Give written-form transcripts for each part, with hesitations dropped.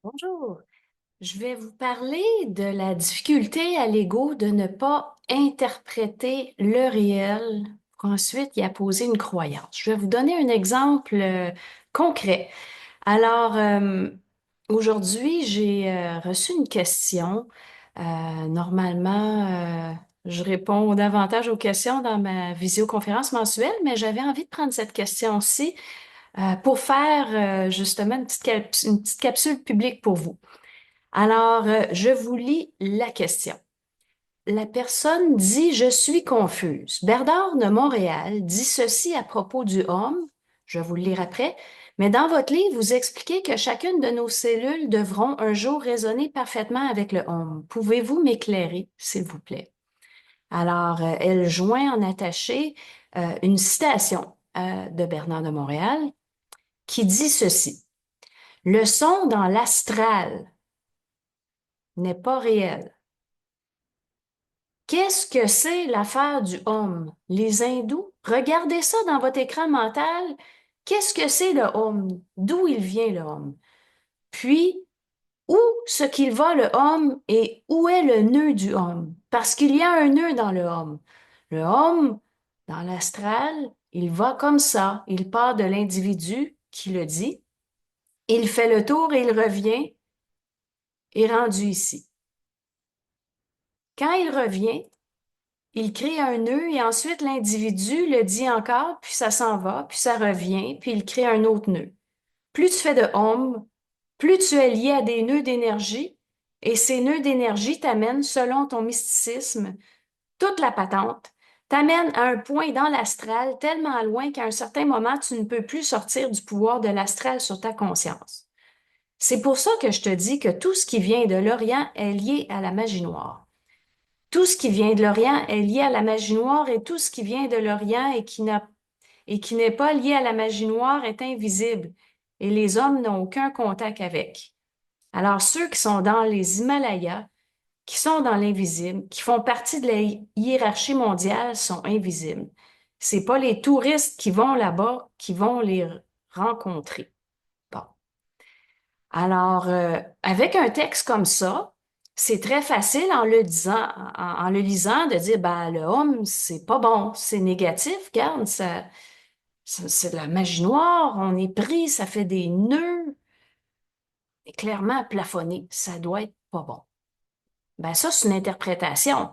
Bonjour. Je vais vous parler de la difficulté à l'ego de ne pas interpréter le réel pour ensuite y apposer une croyance. Je vais vous donner un exemple concret. Alors, aujourd'hui, j'ai reçu une question. Normalement, je réponds davantage aux questions dans ma visioconférence mensuelle, mais j'avais envie de prendre cette question-ci pour faire justement une petite capsule publique pour vous. Alors, je vous lis la question. La personne dit: Je suis confuse. Bernard de Montréal dit ceci à propos du homme. Je vais vous le lire après. Mais dans votre livre, vous expliquez que chacune de nos cellules devront un jour résonner parfaitement avec le homme. Pouvez-vous m'éclairer, s'il vous plaît? Alors, elle joint en attaché une citation de Bernard de Montréal qui dit ceci. Le son dans l'astral n'est pas réel. Qu'est-ce que c'est l'affaire du homme? Les hindous? Regardez ça dans votre écran mental. Qu'est-ce que c'est le homme? D'où il vient le homme? Puis, où ce qu'il va le homme et où est le nœud du homme? Parce qu'il y a un nœud dans le homme. Le homme, dans l'astral, il va comme ça. Il part de l'individu qui le dit. Il fait le tour et il revient, est rendu ici. Quand il revient, il crée un nœud et ensuite l'individu le dit encore, puis ça s'en va, puis ça revient, puis il crée un autre nœud. Plus tu fais de home, plus tu es lié à des nœuds d'énergie et ces nœuds d'énergie t'amènent, selon ton mysticisme, toute la patente, t'amènent à un point dans l'astral tellement loin qu'à un certain moment, tu ne peux plus sortir du pouvoir de l'astral sur ta conscience. C'est pour ça que je te dis que tout ce qui vient de l'Orient est lié à la magie noire. Tout ce qui vient de l'Orient est lié à la magie noire et tout ce qui vient de l'Orient et qui n'est pas lié à la magie noire est invisible et les hommes n'ont aucun contact avec. Alors ceux qui sont dans les Himalayas, qui sont dans l'invisible, qui font partie de la hiérarchie mondiale sont invisibles. C'est pas les touristes qui vont là-bas qui vont les rencontrer. Bon. Alors, avec un texte comme ça, c'est très facile en le disant, en le lisant, de dire, ben, le homme, c'est pas bon, c'est négatif, regarde, c'est de la magie noire, on est pris, ça fait des nœuds, et clairement plafonné, ça doit être pas bon. Ben, ça, c'est une interprétation,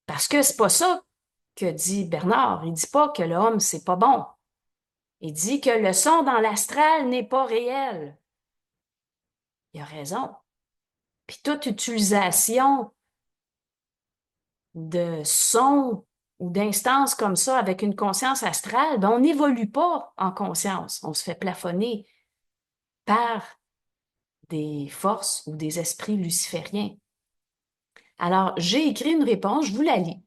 parce que c'est pas ça que dit Bernard. Il dit pas que l'homme, c'est pas bon. Il dit que le son dans l'astral n'est pas réel. Il a raison. Puis toute utilisation de sons ou d'instances comme ça avec une conscience astrale, ben on n'évolue pas en conscience. On se fait plafonner par des forces ou des esprits lucifériens. Alors, j'ai écrit une réponse, je vous la lis.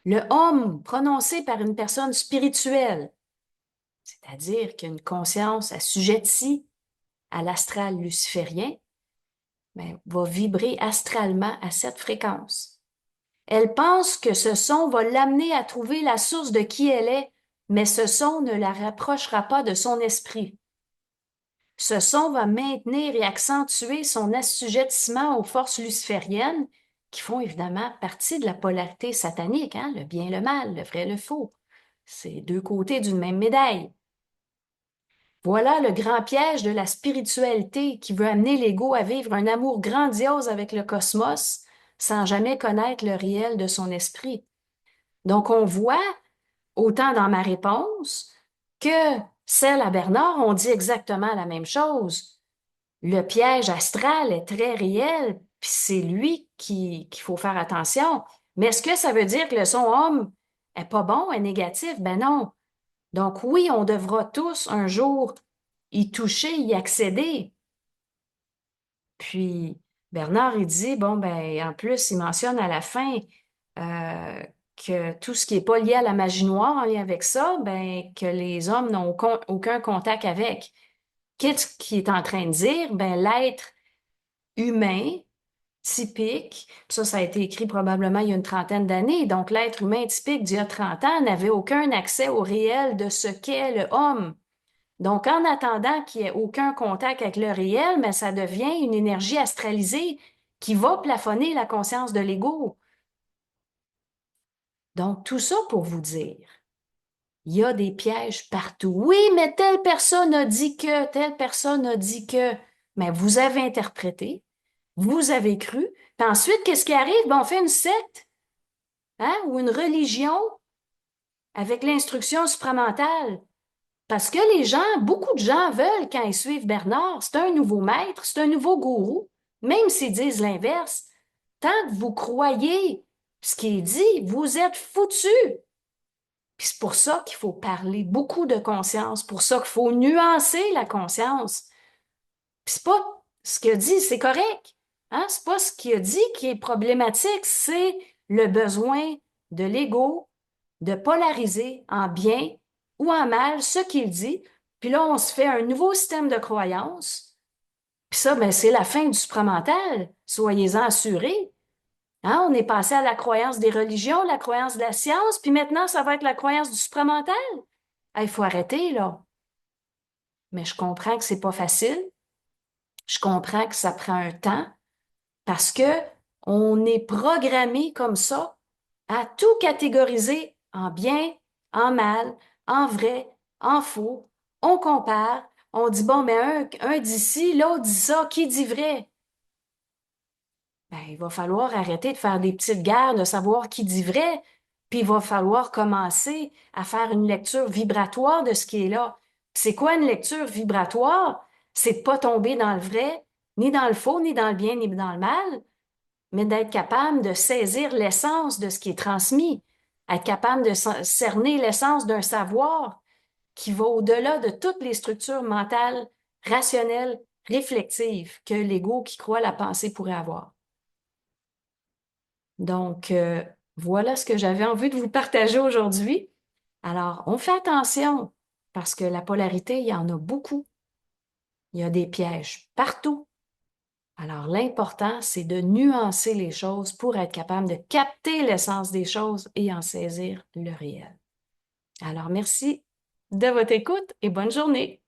Le homme prononcé par une personne spirituelle, c'est-à-dire qui a une conscience assujettie à l'astral luciférien, ben, va vibrer astralement à cette fréquence. Elle pense que ce son va l'amener à trouver la source de qui elle est, mais ce son ne la rapprochera pas de son esprit. Ce son va maintenir et accentuer son assujettissement aux forces lucifériennes qui font évidemment partie de la polarité satanique, hein, le bien et le mal, le vrai et le faux. C'est deux côtés d'une même médaille. Voilà le grand piège de la spiritualité qui veut amener l'ego à vivre un amour grandiose avec le cosmos sans jamais connaître le réel de son esprit. Donc, on voit, autant dans ma réponse que celle à Bernard, on dit exactement la même chose. Le piège astral est très réel, puis c'est lui qu'il faut faire attention. Mais est-ce que ça veut dire que le son homme est pas bon, est négatif? Ben non. Donc oui, on devra tous un jour y toucher, y accéder. Puis Bernard, il dit, bon, ben, en plus, il mentionne à la fin euh, que tout ce qui n'est pas lié à la magie noire en lien avec ça, ben, que les hommes n'ont aucun contact avec. Qu'est-ce qu'il est en train de dire? Ben, l'être humain typique, ça a été écrit probablement il y a une trentaine d'années, donc l'être humain typique d'il y a 30 ans n'avait aucun accès au réel de ce qu'est le homme. Donc, en attendant qu'il n'y ait aucun contact avec le réel, mais ça devient une énergie astralisée qui va plafonner la conscience de l'ego. Donc, tout ça pour vous dire, il y a des pièges partout. Oui, mais telle personne a dit que, telle personne a dit que. Mais vous avez interprété, vous avez cru, puis ensuite, qu'est-ce qui arrive? Ben, on fait une secte, hein, ou une religion avec l'instruction supramentale. Parce que les gens, beaucoup de gens veulent, quand ils suivent Bernard, c'est un nouveau maître, c'est un nouveau gourou, même s'ils disent l'inverse. Tant que vous croyez ce qui est dit, vous êtes foutus. Puis c'est pour ça qu'il faut parler beaucoup de conscience, pour ça qu'il faut nuancer la conscience. Puis c'est pas ce qu'il a dit, c'est correct. Hein? C'est pas ce qu'il a dit qui est problématique, c'est le besoin de l'ego de polariser en bien ou en mal ce qu'il dit. Puis là, on se fait un nouveau système de croyance. Puis ça, ben, c'est la fin du supramental. Soyez-en assurés. Hein? On est passé à la croyance des religions, la croyance de la science, puis maintenant, ça va être la croyance du supramental. Il faut arrêter, là. Mais je comprends que c'est pas facile. Je comprends que ça prend un temps parce que on est programmé comme ça à tout catégoriser en bien, en mal, en vrai, en faux. On compare. On dit, bon, mais un dit ci, l'autre dit ça, qui dit vrai? Ben, il va falloir arrêter de faire des petites guerres, de savoir qui dit vrai, puis il va falloir commencer à faire une lecture vibratoire de ce qui est là. C'est quoi une lecture vibratoire? C'est de pas tomber dans le vrai, ni dans le faux, ni dans le bien, ni dans le mal, mais d'être capable de saisir l'essence de ce qui est transmis, être capable de cerner l'essence d'un savoir qui va au-delà de toutes les structures mentales, rationnelles, réflexives que l'ego qui croit la pensée pourrait avoir. Donc, voilà ce que j'avais envie de vous partager aujourd'hui. Alors, on fait attention parce que la polarité, il y en a beaucoup. Il y a des pièges partout. Alors, l'important, c'est de nuancer les choses pour être capable de capter l'essence des choses et en saisir le réel. Alors, merci de votre écoute et bonne journée.